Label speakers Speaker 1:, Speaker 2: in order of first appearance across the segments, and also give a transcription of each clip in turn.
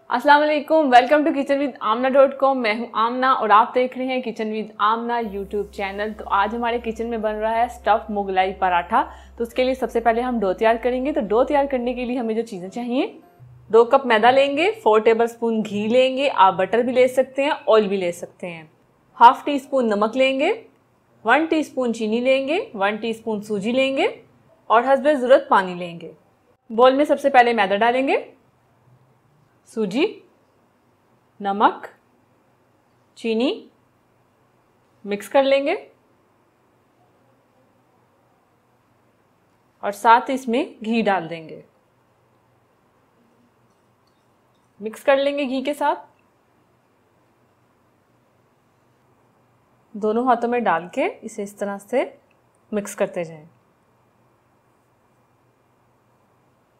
Speaker 1: अस्सलाम वालेकुम, welcome to kitchen with Amna dot com. मैं हूं आमना और आप देख रहे हैं kitchen with Amna YouTube channel. तो आज हमारे किचन में बन रहा है स्टफ मुगलाई पराठा। तो उसके लिए सबसे पहले हम डो तैयार करेंगे। तो डो तैयार करने के लिए हमें जो चीज़ें चाहिए, 2 कप मैदा लेंगे, 4 टेबलस्पून घी लेंगे, आप बटर भी ले सकते हैं, ऑयल भी ले सकते हैं। 1/2 टीस्पून नमक लेंगे, 1 टीस्पून चीनी लेंगे, 1 टीस्पून सूजी लेंगे और हस्बे ज़रूरत पानी लेंगे। बोल में सबसे पहले मैदा डालेंगे, सूजी, नमक, चीनी मिक्स कर लेंगे और साथ इसमें घी डाल देंगे। मिक्स कर लेंगे घी के साथ। दोनों हाथों में डाल के इसे इस तरह से मिक्स करते जाएं।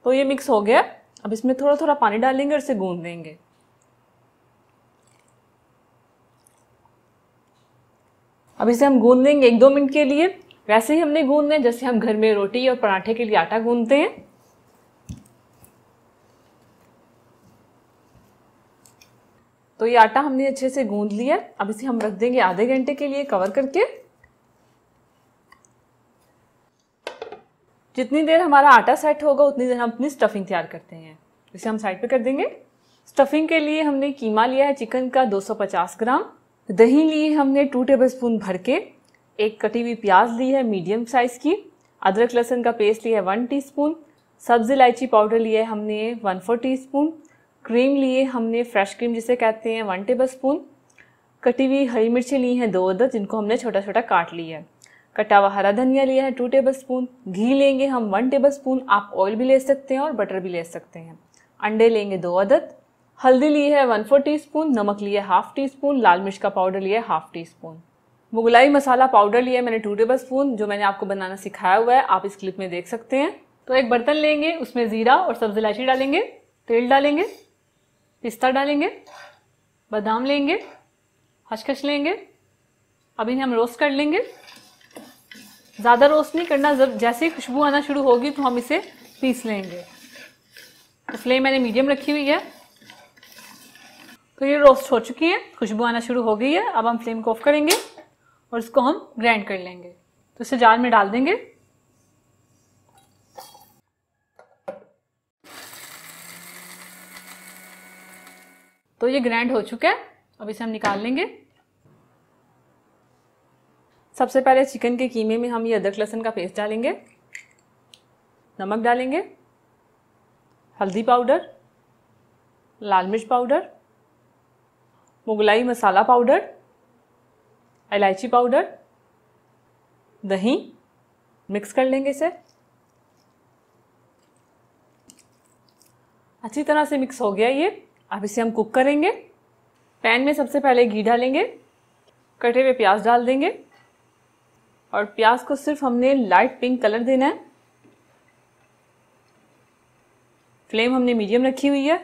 Speaker 1: तो ये मिक्स हो गया। अब इसमें थोड़ा थोड़ा पानी डालेंगे और इसे गूंद देंगे। अब इसे हम गूंद देंगे 1-2 मिनट के लिए। वैसे ही हमने गूंदना है जैसे हम घर में रोटी और पराठे के लिए आटा गूंदते हैं। तो ये आटा हमने अच्छे से गूंद लिया। अब इसे हम रख देंगे आधे घंटे के लिए कवर करके। जितनी देर हमारा आटा सेट होगा उतनी देर हम अपनी स्टफिंग तैयार करते हैं। इसे हम साइड पे कर देंगे। स्टफिंग के लिए हमने कीमा लिया है चिकन का 250 ग्राम, दही ली है हमने 2 टेबलस्पून भर के, एक कटी हुई प्याज ली है मीडियम साइज की, अदरक लहसुन का पेस्ट लिया है 1 टीस्पून, सब्ज़ इलायची पाउडर लिया है हमने 1/4 टीस्पून, क्रीम लिए हमने फ्रेश क्रीम जिसे कहते हैं 1 टेबलस्पून, कटी हुई हरी मिर्ची ली हैं 2 अदद जिनको हमने छोटा छोटा काट लिया है, कटा हुआ हरा धनिया लिया है 2 टेबलस्पून, घी लेंगे हम 1 टेबलस्पून, आप ऑयल भी ले सकते हैं और बटर भी ले सकते हैं, अंडे लेंगे 2 अदद, हल्दी ली है 1/4 टीस्पून, नमक लिया है 1/2 टीस्पून, लाल मिर्च का पाउडर लिया है 1/2 टीस्पून, मुगलाई मसाला पाउडर लिया है मैंने 2 टेबलस्पून, जो मैंने आपको बनाना सिखाया हुआ है, आप इस क्लिप में देख सकते हैं। तो एक बर्तन लेंगे, उसमें ज़ीरा और सब्ज़ इलायची डालेंगे, तेल डालेंगे, पिस्ता डालेंगे, बादाम लेंगे, खसखस लेंगे। अब इन्हें हम रोस्ट कर लेंगे। ज़्यादा रोस्ट नहीं करना, जब जैसे ही खुशबू आना शुरू होगी तो हम इसे पीस लेंगे। तो फ्लेम मैंने मीडियम रखी हुई है। तो ये रोस्ट हो चुकी है, खुशबू आना शुरू हो गई है। अब हम फ्लेम को ऑफ करेंगे और इसको हम ग्राइंड कर लेंगे। तो इसे जार में डाल देंगे। तो ये ग्राइंड हो चुका है। अब इसे हम निकाल लेंगे। सबसे पहले चिकन के कीमे में हम ये अदरक लहसुन का पेस्ट डालेंगे, नमक डालेंगे, हल्दी पाउडर, लाल मिर्च पाउडर, मुगलाई मसाला पाउडर, इलायची पाउडर, दही, मिक्स कर लेंगे इसे। अच्छी तरह से मिक्स हो गया ये। अब इसे हम कुक करेंगे। पैन में सबसे पहले घी डालेंगे, कटे हुए प्याज डाल देंगे और प्याज को सिर्फ हमने लाइट पिंक कलर देना है। फ्लेम हमने मीडियम रखी हुई है।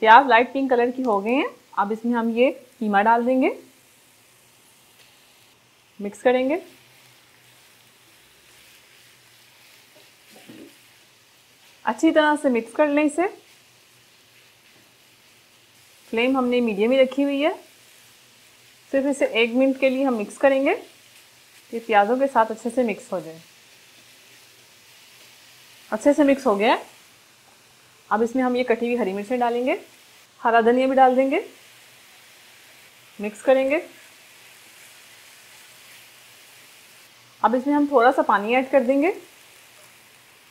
Speaker 1: प्याज लाइट पिंक कलर की हो गए हैं। अब इसमें हम ये कीमा डाल देंगे, मिक्स करेंगे। अच्छी तरह से मिक्स कर लें इसे। फ्लेम हमने मीडियम ही रखी हुई है। सिर्फ इसे 1 मिनट के लिए हम मिक्स करेंगे, ये प्याज़ों के साथ अच्छे से मिक्स हो जाए। अच्छे से मिक्स हो गया है। अब इसमें हम ये कटी हुई हरी मिर्चें डालेंगे, हरा धनिया भी डाल देंगे, मिक्स करेंगे। अब इसमें हम थोड़ा सा पानी ऐड कर देंगे,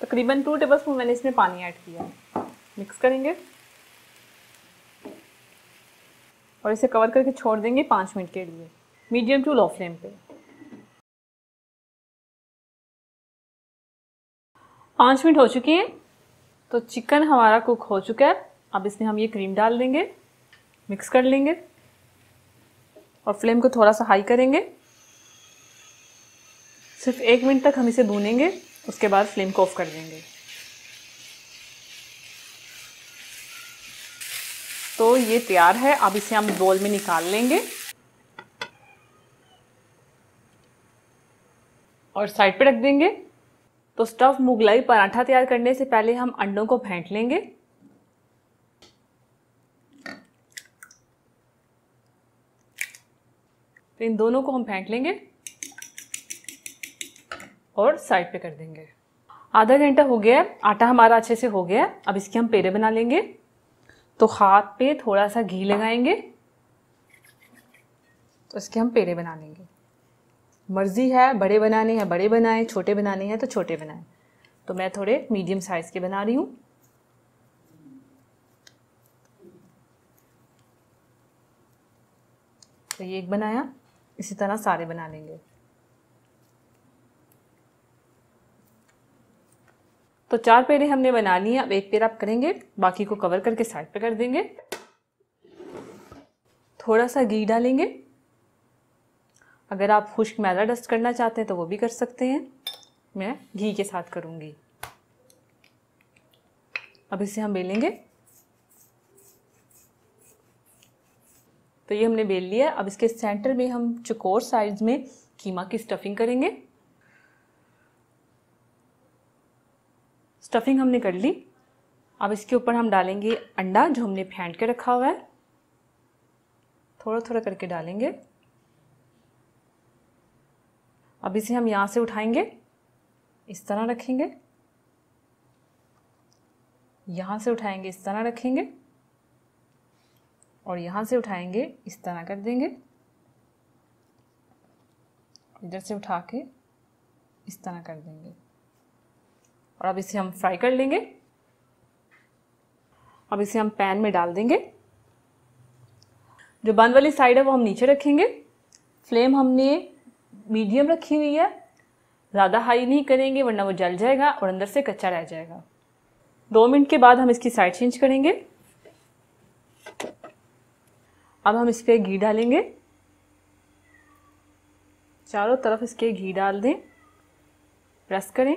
Speaker 1: तकरीबन 2 टेबलस्पून मैंने इसमें पानी ऐड किया। मिक्स करेंगे और इसे कवर करके छोड़ देंगे 5 मिनट के लिए, मीडियम टू लो फ्लेम पे। 5 मिनट हो चुके हैं। तो चिकन हमारा कुक हो चुका है। अब इसमें हम ये क्रीम डाल देंगे, मिक्स कर लेंगे और फ्लेम को थोड़ा सा हाई करेंगे। सिर्फ 1 मिनट तक हम इसे भूनेंगे, उसके बाद फ्लेम को ऑफ कर देंगे। तो ये तैयार है। अब इसे हम बोल में निकाल लेंगे और साइड पे रख देंगे। तो स्टफ मुगलाई पराठा तैयार करने से पहले हम अंडों को फेंट लेंगे। तो इन दोनों को हम फेंट लेंगे और साइड पे कर देंगे। आधा घंटा हो गया है, आटा हमारा अच्छे से हो गया है। अब इसके हम पेड़े बना लेंगे। तो हाथ पे थोड़ा सा घी लगाएंगे, तो इसके हम पेड़े बना लेंगे। मर्जी है, बड़े बनाने हैं बड़े बनाएं, छोटे बनाने हैं तो छोटे बनाएं। तो मैं थोड़े मीडियम साइज के बना रही हूँ। तो ये एक बनाया, इसी तरह सारे बना लेंगे। तो 4 पेड़े हमने बना लिए। अब एक पेड़ आप करेंगे, बाकी को कवर करके साइड पे कर देंगे। थोड़ा सा घी डालेंगे। अगर आप खुश्क मैदा डस्ट करना चाहते हैं तो वो भी कर सकते हैं, मैं घी के साथ करूँगी। अब इसे हम बेलेंगे। तो ये हमने बेल लिया। अब इसके सेंटर में हम चौकोर साइज में कीमा की स्टफिंग करेंगे। स्टफिंग हमने कर ली। अब इसके ऊपर हम डालेंगे अंडा जो हमने फेंट के रखा हुआ है। थोड़ा थोड़ा करके डालेंगे। अब इसे हम यहाँ से उठाएंगे, इस तरह रखेंगे। यहाँ से उठाएंगे, इस तरह रखेंगे। और यहाँ से उठाएंगे, इस तरह कर देंगे। इधर से उठा के इस तरह कर देंगे। और अब इसे हम फ्राई कर लेंगे। अब इसे हम पैन में डाल देंगे। जो बंद वाली साइड है वो हम नीचे रखेंगे। फ्लेम हमने मीडियम रखी हुई है, ज़्यादा हाई नहीं करेंगे वरना वो जल जाएगा और अंदर से कच्चा रह जाएगा। 2 मिनट के बाद हम इसकी साइड चेंज करेंगे। अब हम इस पर घी डालेंगे। चारों तरफ इसके घी डाल दें, प्रेस करें।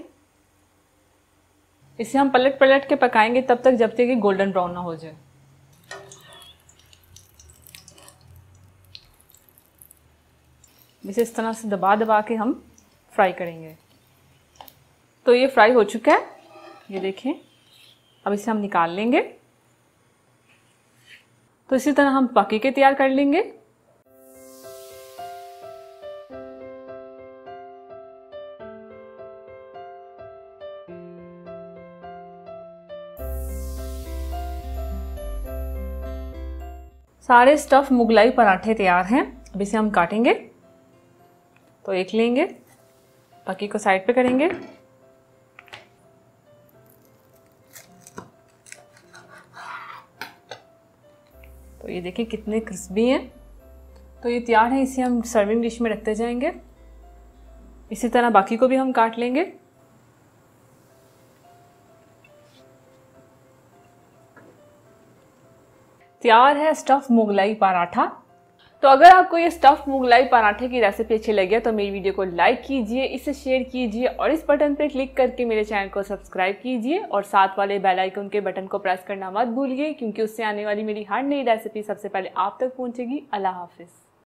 Speaker 1: इसे हम पलट पलट के पकाएंगे तब तक जब तक कि गोल्डन ब्राउन ना हो जाए। इसे इस तरह से दबा दबा के हम फ्राई करेंगे। तो ये फ्राई हो चुका है, ये देखें। अब इसे हम निकाल लेंगे। तो इसी तरह हम बाकी के तैयार कर लेंगे। सारे स्टफ मुगलाई पराठे तैयार हैं। अब इसे हम काटेंगे। तो एक लेंगे, बाकी को साइड पे करेंगे। तो ये देखिए कितने क्रिस्पी हैं। तो ये तैयार है, इसे हम सर्विंग डिश में रखते जाएंगे। इसी तरह बाकी को भी हम काट लेंगे। तैयार है स्टफ मुगलाई पराठा। तो अगर आपको ये स्टफ मुगलाई पराठे की रेसिपी अच्छी लगी है तो मेरी वीडियो को लाइक कीजिए, इसे शेयर कीजिए और इस बटन पर क्लिक करके मेरे चैनल को सब्सक्राइब कीजिए और साथ वाले बेल आइकन के बटन को प्रेस करना मत भूलिए, क्योंकि उससे आने वाली मेरी हर नई रेसिपी सबसे पहले आप तक पहुंचेगी। अल्लाह हाफिज़।